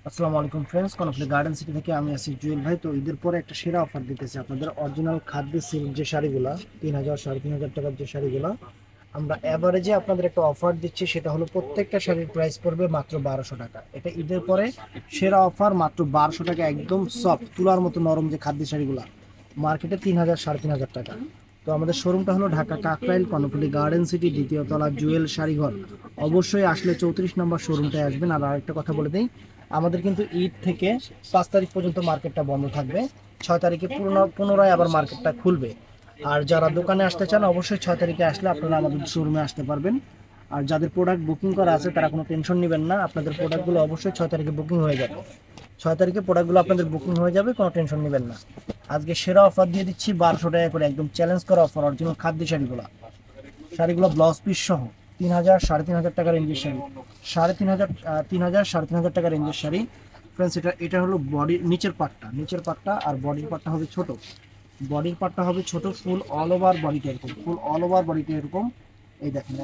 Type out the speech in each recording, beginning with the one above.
আসসালামু আলাইকুম friends, কনফ্লি garden city থেকে আমি আছি জুয়েল ভাই। তো ঈদের পরে একটা সেরা অফার দিতেছি আপনাদের। অরিজিনাল খাদ্য সিল্ক যে শাড়িগুলো 3,000 3,500 টাকার যে শাড়িগুলো আমরা এভারেজে আপনাদের একটা অফার দিচ্ছি, সেটা হলো প্রত্যেকটা শাড়ির প্রাইস পড়বে মাত্র 1200 টাকা। এটা ঈদের পরে সেরা অফার, মাত্র 1200 টাকা। একদম সফট তুলার মতো নরম যে খাদ্য শাড়িগুলো মার্কেটে 3,000 3,500 টাকা। তো আমাদের শোরুমটা হলো ঢাকা কাকরাইল কর্ণফুলী গার্ডেন সিটি, দ্বিতীয় তলা, জুয়েল শাড়িঘর। অবশ্যই আসলে 34 নম্বর শোরুমটায় আসবেন। আর আরেকটা কথা বলে দিই, আমাদের কিন্তু ঈদ থেকে 5 তারিখ পর্যন্ত মার্কেটটা বন্ধ থাকবে। 6 তারিখে পুনরায় আবার মার্কেটটা খুলবে। আর যারা দোকানে আসতে চান অবশ্যই 6 তারিখে আসলে আপনারা আমাদের শোরুমে আসতে পারবেন। আর যাদের প্রোডাক্ট বুকিং করা আছে তারা কোনো টেনশন নেবেন না, আপনাদের প্রোডাক্টগুলো অবশ্যই 6 তারিখে বুকিং হয়ে যাবে। 6 তারিখে প্রোডাক্টগুলো আপনাদের বুকিং হয়ে যাবে, কোনো টেনশন নেবেন না। আজকে সেরা অফার দিয়ে দিচ্ছি 1200 টাকা করে, একদম চ্যালেঞ্জ করা অফার। অরিজিনাল খাদ্য শাড়িগুলো ব্লাউজ পিস সহ 3,000 3,500 টাকার রেঞ্জের শাড়ি। 3,500 3,000 3,500 টাকার রেঞ্জের শাড়ি। ফ্রেন্ডস, এটা হলো বডির নিচের পাটটা আর বডির পাটটা হবে ছোট। বডির পাটটা হবে ছোট, ফুল অল ওভার বডিটা এরকম, এই দেখেন,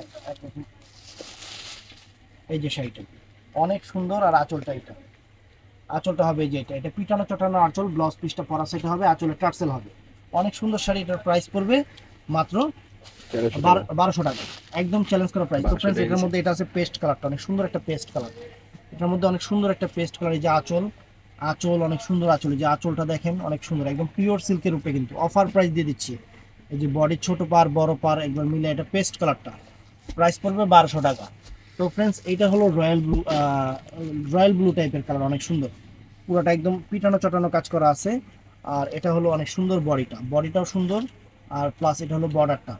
এই যে শাড়িটা অনেক সুন্দর। আর আঁচলটা হবে এই যে এটা পিটানো চটানো আঁচল, ব্লাউজ পিসটা পরা সেটা হবে, আঁচলে টার্সেল হবে। অনেক সুন্দর শাড়ি। এটার প্রাইস পড়বে মাত্র 1200 টাকা। একদম চ্যালেঞ্জ করা প্রাইস। তো ফ্রেন্ডস, এটার মধ্যে এটা আছে পেস্ট কালারটা, অনেক সুন্দর একটা পেস্ট কালার। এটার মধ্যে অনেক সুন্দর একটা পেস্ট কালার। এই যে আঁচল অনেক সুন্দর আঁচল। এই যে আঁচলটা দেখেন অনেক সুন্দর, একদম পিওর সিল্কের উপরে, কিন্তু অফার প্রাইস দিয়ে দিচ্ছি। এই যে বডির ছোট পার বড় পার একবার মিলে এটা পেস্ট কালারটা, প্রাইস পড়বে 1200 টাকা। তো ফ্রেন্ডস, এইটা হলো রয়্যাল ব্লু টাইপের কালার, অনেক সুন্দর। পুরোটা একদম পিটানো চটানো কাজ করা আছে। আর এটা হলো অনেক সুন্দর, বডিটাও সুন্দর। আর প্লাস এটা হলো বর্ডারটা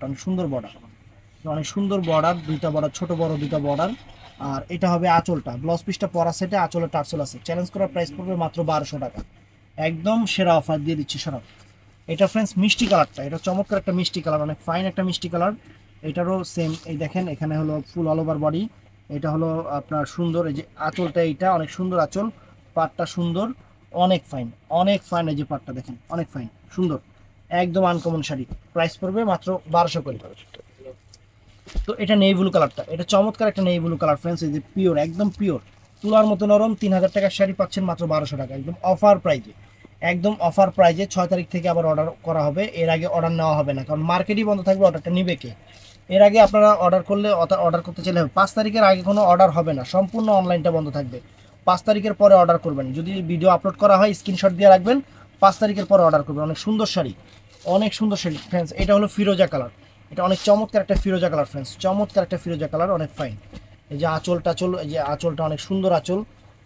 অনেক সুন্দর বর্ডার, অনেক সুন্দর বর্ডার, দুইটা বর্ডার, ছোট বড় দুইটা বর্ডার। আর এটা হবে আঁচলটা, ব্লাউজ পিসটা পরা সেটে, আঁচলে টার্সেল আছে। চ্যালেঞ্জ করার প্রাইস পড়বে মাত্র 1200 টাকা। একদম সেরা অফার দিয়ে দিচ্ছি সব। এটা ফ্রেন্ডস মিষ্টি কালারটা, এটা চমৎকার একটা মিষ্টি কালার, অনেক ফাইন একটা মিষ্টি কালার। এটারও সেম, এই দেখেন এখানে হলো ফুল অল ওভার বডি। এটা হলো আপনার সুন্দর, এই যে আঁচলটা, এইটা অনেক সুন্দর আঁচল, পাটটা সুন্দর, অনেক ফাইন, অনেক ফাইন। এই যে পাটটা দেখেন অনেক ফাইন সুন্দর, একদম আনকমন শাড়ি। প্রাইস পড়বে মাত্র 1200 করে। তো এটা নেই ব্লু কালারটা, এটা চমৎকার একটা নেই ব্লু কালার ফ্রেন্ডস। এই যে পিওর, একদম পিওর তুলার মতো নরম, 3,000 টাকার শাড়ি পাচ্ছেন মাত্র 1200 টাকা, একদম অফার প্রাইজে। একদম অফার প্রাইজে 6 তারিখ থেকে আবার অর্ডার করা হবে। এর আগে অর্ডার নেওয়া হবে না, কারণ মার্কেটই বন্ধ থাকবে, অর্ডারটা নিবে কে? এর আগে আপনারা অর্ডার করলে, অর্ডার করতে চাইলে হবে। 5 তারিখের আগে কোনো অর্ডার হবে না, সম্পূর্ণ অনলাইনটা বন্ধ থাকবে। 5 তারিখের পরে অর্ডার করবেন, যদি ভিডিও আপলোড করা হয় স্ক্রিনশট দিয়ে রাখবেন। 5 তারিখের পরে অর্ডার করবেন। অনেক সুন্দর শাড়ি, অনেক সুন্দর শাড়ি ফ্রেন্ডস। এটা হলো ফিরোজা কালার, এটা অনেক চমৎকার একটা ফিরোজা কালার ফ্রেন্ডস, চমৎকার একটা ফিরোজা কালার, অনেক ফাইন। এই যে এই যে আঁচলটা অনেক সুন্দর আঁচল,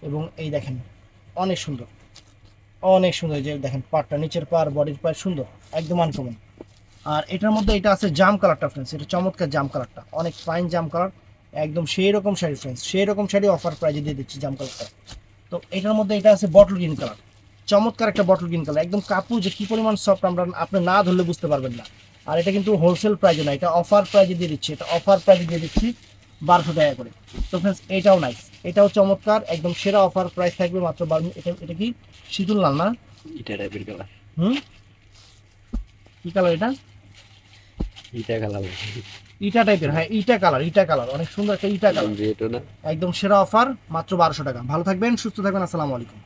এবং এই দেখেন অনেক সুন্দর, অনেক সুন্দর। এই যে দেখেন পাড়টা, নিচের পাড় বডির পাড় সুন্দর, একদম আনকমন। আর এটার মধ্যে এটা আছে জাম কালারটা ফ্রেন্ডস, এটা চমৎকার জাম কালারটা, অনেক ফাইন জাম কালার, একদম সেই রকম শাড়ি ফ্রেন্ডস, সেই রকম শাড়ি অফার প্রাইজে দিয়ে দিচ্ছি জাম কালারটা। তো এটার মধ্যে এটা আছে বটল গ্রিন কালার, চমৎকার একটা বটল গ্রিন কালার, একদম কাপড় যে কি পরিমাণ সফট আপনি না ধরলে বুঝতে পারবেন না। আর এটা কিন্তু হোলসেল প্রাইজে না, এটা অফার প্রাইজে দিয়ে দিচ্ছি, এটা অফার প্রাইজে দিয়ে দিচ্ছি 1200 টাকা করে। তো ফ্রেন্ডস, এটাও নাইস, এটাও চমৎকার, একদম সেরা অফার প্রাইস থাকবে মাত্র 12। এটা কি শীতল লাল না? ইটা টাইপের কালার। হুম, কি কালার এটা? ইটা কালার। ইটা টাইপের, হ্যাঁ ইটা কালার, অনেক সুন্দর একটা ইটা কালার। এটা না। একদম সেরা অফার মাত্র 1200 টাকা। ভালো থাকবেন, সুস্থ থাকবেন, আসসালামু আলাইকুম।